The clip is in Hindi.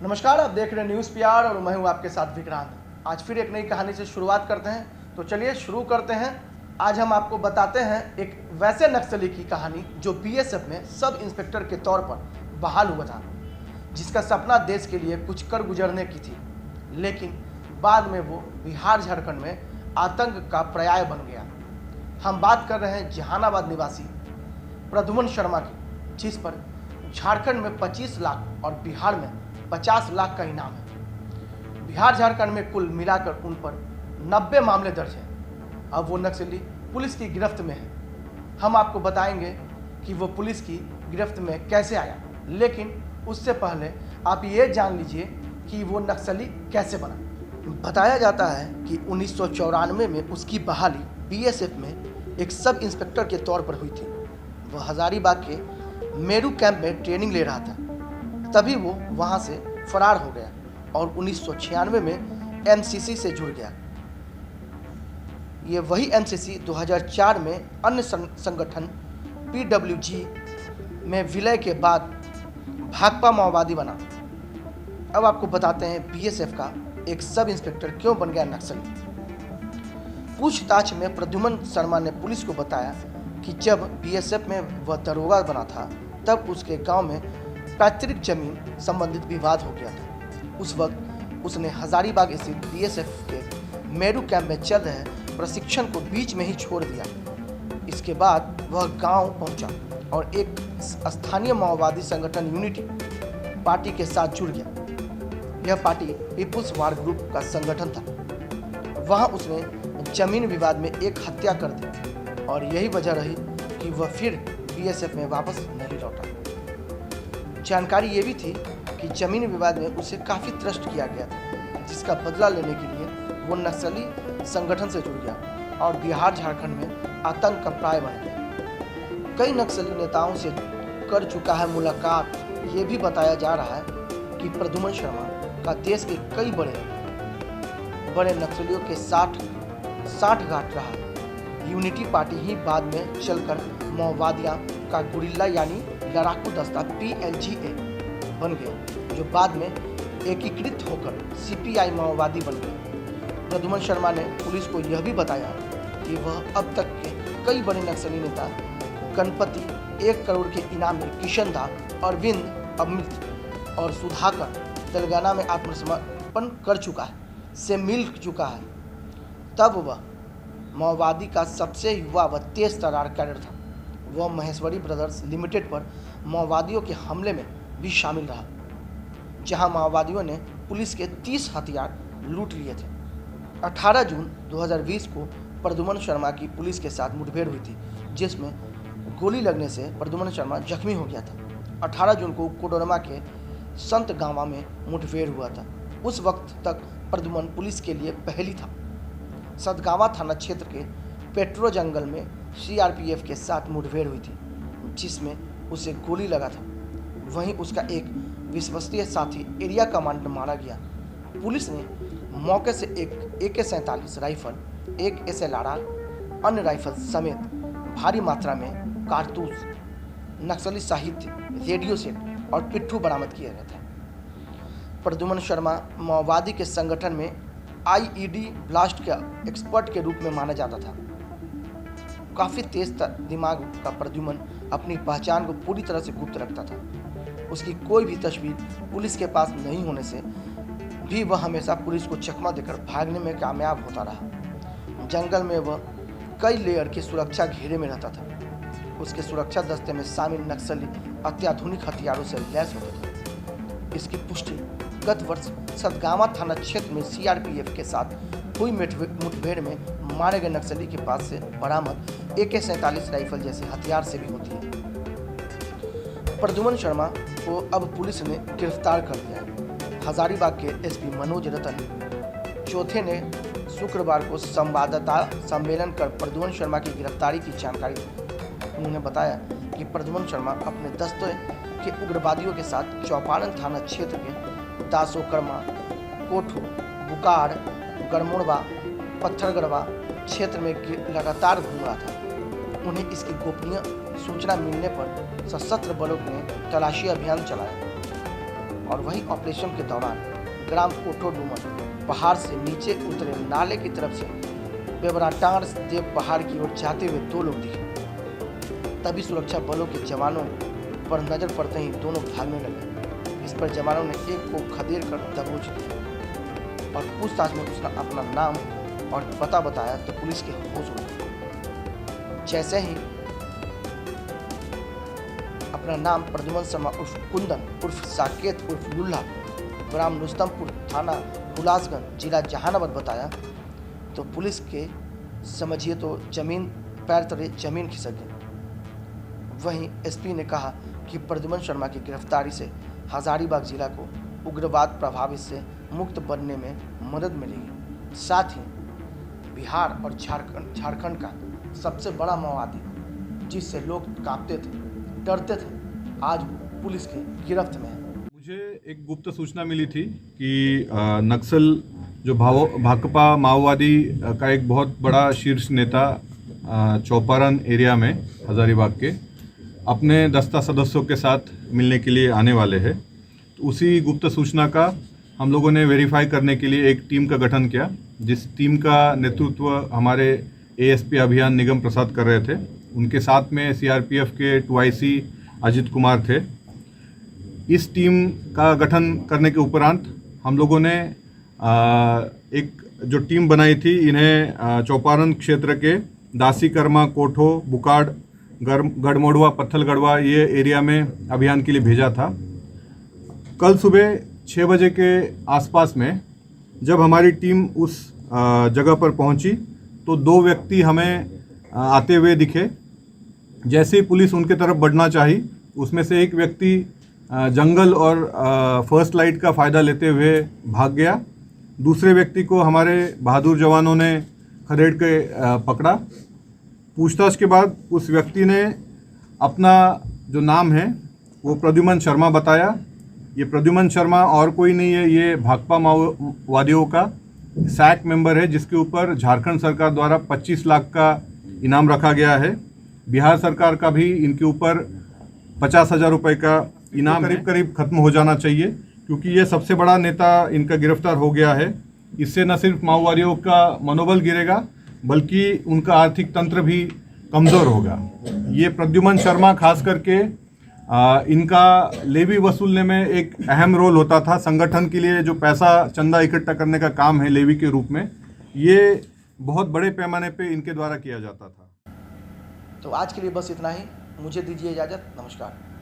नमस्कार, आप देख रहे हैं न्यूज़ पीआर और मैं हूं आपके साथ विक्रांत। आज फिर एक नई कहानी से शुरुआत करते हैं, तो चलिए शुरू करते हैं। आज हम आपको बताते हैं एक वैसे नक्सली की कहानी जो बीएसएफ में सब इंस्पेक्टर के तौर पर बहाल हुआ था, जिसका सपना देश के लिए कुछ कर गुजरने की थी, लेकिन बाद में वो बिहार झारखंड में आतंक का पर्याय बन गया। हम बात कर रहे हैं जहानाबाद निवासी प्रद्युमन शर्मा की, जिस पर झारखंड में 25 लाख और बिहार में 50 लाख का इनाम है। बिहार झारखंड में कुल मिलाकर उन पर 90 मामले दर्ज हैं। अब वो नक्सली पुलिस की गिरफ्त में है। हम आपको बताएंगे कि वो पुलिस की गिरफ्त में कैसे आया, लेकिन उससे पहले आप ये जान लीजिए कि वो नक्सली कैसे बना। बताया जाता है कि 1994 में उसकी बहाली बीएसएफ में एक सब इंस्पेक्टर के तौर पर हुई थी। वह हजारीबाग के मेरू कैंप में ट्रेनिंग ले रहा था, तभी वो वहाँ से फरार हो गया और 1996 में एमसीसी से जुड़ गया। ये वही एमसीसी 2004 में अन्य संगठन पीडब्ल्यूजी में विलय के बाद भाकपा माओवादी बना। अब आपको बताते हैं बीएसएफ का एक सब इंस्पेक्टर क्यों बन गया नक्सली। पूछताछ में प्रद्युमन शर्मा ने पुलिस को बताया कि जब बीएसएफ में वह दरोगा बना था, तब उसके गांव में पैतृक जमीन संबंधित विवाद हो गया था। उस वक्त उसने हजारीबाग स्थित बीएसएफ के मेरू कैंप में चल रहे प्रशिक्षण को बीच में ही छोड़ दिया। इसके बाद वह गांव पहुंचा और एक स्थानीय माओवादी संगठन यूनिटी पार्टी के साथ जुड़ गया। यह पार्टी पीपुल्स वार ग्रुप का संगठन था। वहां उसने जमीन विवाद में एक हत्या कर दी और यही वजह रही कि वह फिर बीएसएफ में वापस नहीं लौटा। जानकारी ये भी थी कि जमीन विवाद में उसे काफ़ी त्रस्त किया गया था, जिसका बदला लेने के लिए वो नक्सली संगठन से जुड़ गया और बिहार झारखंड में आतंक का पर्याय बन गया। कई नक्सली नेताओं से कर चुका है मुलाकात। ये भी बताया जा रहा है कि प्रद्युमन शर्मा का देश के कई बड़े नक्सलियों के साठ गांठ रहा है। यूनिटी पार्टी ही बाद में चलकर माओवादियों का गुरिल्ला यानी लड़ाकू दस्ता PLGA बन गए, जो बाद में एकीकृत होकर CPI माओवादी बन गए। प्रद्युमन शर्मा ने पुलिस को यह भी बताया कि वह अब तक के कई बड़े नक्सली नेता गणपति, 1 करोड़ के इनामी किशन दास, अरविंद, अमित और सुधाकर तेलंगाना में आत्मसमर्पण कर चुका है, से मिल चुका है। तब वह माओवादी का सबसे युवा व तेज तर्रार कैडर था। वह महेश्वरी ब्रदर्स लिमिटेड पर माओवादियों के हमले में भी शामिल रहा, जहां माओवादियों ने पुलिस के 30 हथियार लूट लिए थे। 18 जून 2020 को प्रद्युमन शर्मा की पुलिस के साथ मुठभेड़ हुई थी, जिसमें गोली लगने से प्रद्युमन शर्मा जख्मी हो गया था। 18 जून को कोडरमा के संत गांवा में मुठभेड़ हुआ था। उस वक्त तक प्रद्युमन पुलिस के लिए पहली था। सतगावा थाना क्षेत्र के पेट्रो जंगल में CRPF के साथ मुठभेड़ हुई थी, जिसमें उसे गोली लगा था। वहीं उसका एक विश्वसनीय साथी एरिया कमांडर मारा गया। पुलिस ने मौके से एक AK-47 राइफल, एक SLR, अन्य राइफल समेत भारी मात्रा में कारतूस, नक्सली साहित्य, रेडियो सेट और पिट्ठू बरामद किए गए थे। प्रद्युमन शर्मा माओवादी के संगठन में IED ब्लास्ट का एक्सपर्ट के रूप में माना जाता था। काफ़ी तेज दिमाग का प्रद्युमन अपनी पहचान को पूरी तरह से गुप्त रखता था। उसकी कोई भी तस्वीर पुलिस के पास नहीं होने से भी वह हमेशा पुलिस को चकमा देकर भागने में कामयाब होता रहा। जंगल में वह कई लेयर के सुरक्षा घेरे में रहता था। उसके सुरक्षा दस्ते में शामिल नक्सली अत्याधुनिक हथियारों से लैस होते थे। इसकी पुष्टि गत वर्ष सतगावा थाना क्षेत्र में CRPF के साथ हुई मुठभेड़ में मारे गए नक्सली के पास से बरामद AK-47 राइफल जैसे हथियार से भी होती है। प्रद्युमन शर्मा को अब पुलिस ने गिरफ्तार कर लिया है। हजारीबाग के SP मनोज रतन चौथे ने शुक्रवार को संवाददाता सम्मेलन कर प्रद्युमन शर्मा की गिरफ्तारी की जानकारी दी। उन्होंने बताया कि प्रद्युमन शर्मा अपने दस्ते के उग्रवादियों के साथ चौपारण थाना क्षेत्र के दासोकर्मा, कोठो, बुकार, गरमोड़वा, पत्थरगढ़वा क्षेत्र में लगातार घूम रहा था। उन्हें इसकी गोपनीय सूचना मिलने पर सशस्त्र बलों ने तलाशी अभियान चलाया। और वही ऑपरेशन के दौरान ग्राम कोठो डूमन पहाड़ से नीचे उतरे नाले की तरफ से बेबराटार देव पहाड़ की ओर जाते हुए दो लोग दिखे। तभी सुरक्षा बलों के जवानों पर नजर पड़ते ही दोनों भागने लगे। इस पर जवानों ने एक को खदेड़ कर दबोच दिया और पूछताछ में उसने अपना नाम और पता बताया तो पुलिस के होश उड़ गए। जैसे ही अपना नाम प्रद्युमन शर्मा उर्फ कुंदन उर्फ साकेत उर्फ लुल्ला ग्राम नुस्तमपुर थाना हुलासगंज जिला जहानाबाद बताया तो पुलिस के समझिए तो जमीन पैर तले जमीन खिसक गई। वहीं एसपी ने कहा कि प्रद्युमन शर्मा की गिरफ्तारी से हजारीबाग जिला को उग्रवाद प्रभावित से मुक्त बनने में मदद मिलेगी। साथ ही बिहार और झारखंड का सबसे बड़ा माओवादी जिससे लोग कांपते थे डरते थे आज वो पुलिस की गिरफ्त में है। मुझे एक गुप्त सूचना मिली थी कि नक्सल जो भाकपा माओवादी का एक बहुत बड़ा शीर्ष नेता चौपारण एरिया में हजारीबाग के अपने दस्ता सदस्यों के साथ मिलने के लिए आने वाले हैं। तो उसी गुप्त सूचना का हम लोगों ने वेरीफाई करने के लिए एक टीम का गठन किया, जिस टीम का नेतृत्व हमारे एएसपी अभियान निगम प्रसाद कर रहे थे। उनके साथ में सीआरपीएफ के 2IC अजित कुमार थे। इस टीम का गठन करने के उपरांत हम लोगों ने एक जो टीम बनाई थी, इन्हें चौपारण क्षेत्र के दासीकर्मा, कोठो, बुकाड़, गढ़मोड़वा, पत्थलगढ़वा ये एरिया में अभियान के लिए भेजा था। कल सुबह 6 बजे के आसपास में जब हमारी टीम उस जगह पर पहुंची तो 2 व्यक्ति हमें आते हुए दिखे। जैसे ही पुलिस उनके तरफ बढ़ना चाही, उसमें से एक व्यक्ति जंगल और फर्स्ट लाइट का फ़ायदा लेते हुए भाग गया। दूसरे व्यक्ति को हमारे बहादुर जवानों ने खदेड़ के पकड़ा। पूछताछ के बाद उस व्यक्ति ने अपना जो नाम है वो प्रद्युमन शर्मा बताया। ये प्रद्युमन शर्मा और कोई नहीं है, ये भाकपा माओवादियों का सैक मेंबर है, जिसके ऊपर झारखंड सरकार द्वारा 25 लाख का इनाम रखा गया है। बिहार सरकार का भी इनके ऊपर 50,000 रुपये का इनाम करीब खत्म हो जाना चाहिए, क्योंकि ये सबसे बड़ा नेता इनका गिरफ्तार हो गया है। इससे न सिर्फ माओवादियों का मनोबल गिरेगा बल्कि उनका आर्थिक तंत्र भी कमज़ोर होगा। ये प्रद्युमन शर्मा खास करके इनका लेवी वसूलने में एक अहम रोल होता था। संगठन के लिए जो पैसा चंदा इकट्ठा करने का काम है लेवी के रूप में, ये बहुत बड़े पैमाने पे इनके द्वारा किया जाता था। तो आज के लिए बस इतना ही। मुझे दीजिए इजाज़त। नमस्कार।